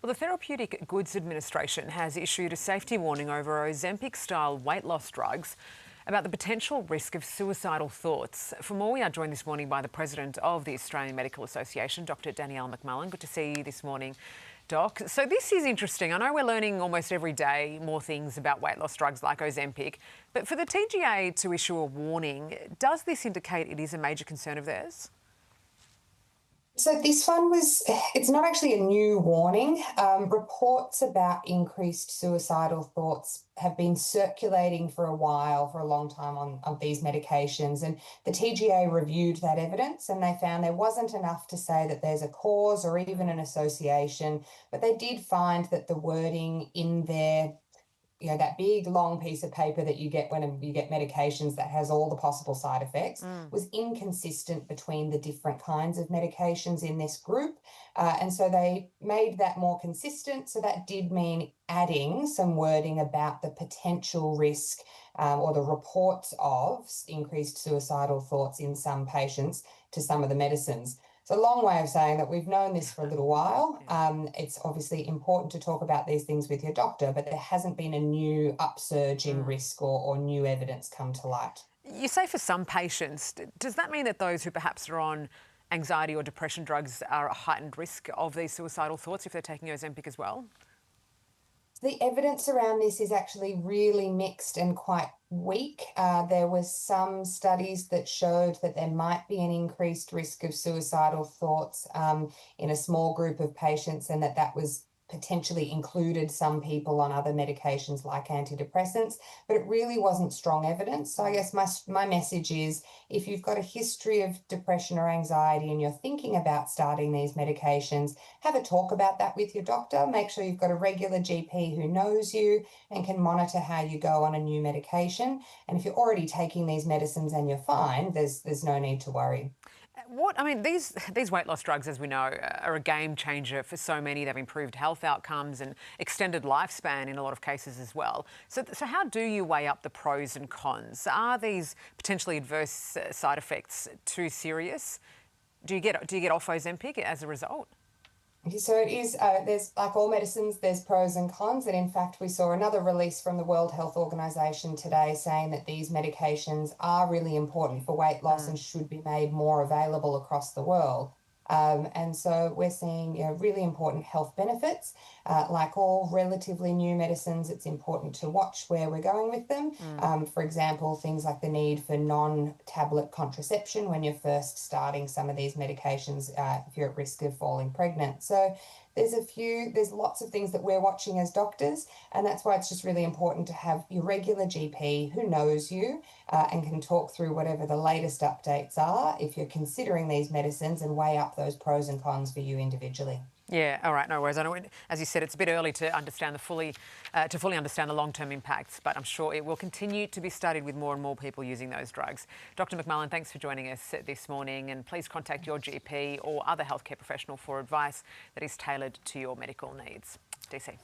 Well, the Therapeutic Goods Administration has issued a safety warning over Ozempic-style weight loss drugs about the potential risk of suicidal thoughts. For more, we are joined this morning by the President of the Australian Medical Association, Dr. Danielle McMullen. Good to see you this morning, Doc. So this is interesting. I know we're learning almost every day more things about weight loss drugs like Ozempic, but for the TGA to issue a warning, does this indicate it is a major concern of theirs? So this one it's not actually a new warning. Reports about increased suicidal thoughts have been circulating for a while, for a long time on these medications. And the TGA reviewed that evidence and they found there wasn't enough to say that there's a cause or even an association, but they did find that the wording in their that big long piece of paper that you get when you get medications that has all the possible side effects was inconsistent between the different kinds of medications in this group. And so they made that more consistent. So that did mean adding some wording about the potential risk or the reports of increased suicidal thoughts in some patients to some of the medicines. It's a long way of saying that we've known this for a little while. It's obviously important to talk about these things with your doctor, but there hasn't been a new upsurge in risk or new evidence come to light. You say for some patients, does that mean that those who perhaps are on anxiety or depression drugs are at heightened risk of these suicidal thoughts if they're taking Ozempic as well? The evidence around this is actually really mixed and quite weak. There was some studies that showed that there might be an increased risk of suicidal thoughts in a small group of patients, and that was potentially included some people on other medications like antidepressants, but it really wasn't strong evidence. So I guess my message is, if you've got a history of depression or anxiety and you're thinking about starting these medications, have a talk about that with your doctor. Make sure you've got a regular GP who knows you and can monitor how you go on a new medication. And if you're already taking these medicines and you're fine, there's no need to worry. These weight loss drugs, as we know, are a game changer for so many. They've improved health outcomes and extended lifespan in a lot of cases as well. So how do you weigh up the pros and cons? Are these potentially adverse side effects too serious? Do you get off Ozempic as a result? So it is, there's, like all medicines, there's pros and cons. And in fact, we saw another release from the World Health Organization today saying that these medications are really important for weight loss and should be made more available across the world. And so we're seeing really important health benefits. Like all relatively new medicines, it's important to watch where we're going with them. For example, things like the need for non-tablet contraception when you're first starting some of these medications if you're at risk of falling pregnant. So there's lots of things that we're watching as doctors, and that's why it's just really important to have your regular GP who knows you and can talk through whatever the latest updates are if you're considering these medicines, and weigh up those pros and cons for you individually. Yeah, all right, no worries. I know, as you said, it's a bit early to fully understand the long-term impacts, but I'm sure it will continue to be studied with more and more people using those drugs. Dr. McMullen, thanks for joining us this morning, and please contact your GP or other healthcare professional for advice that is tailored to your medical needs. DC.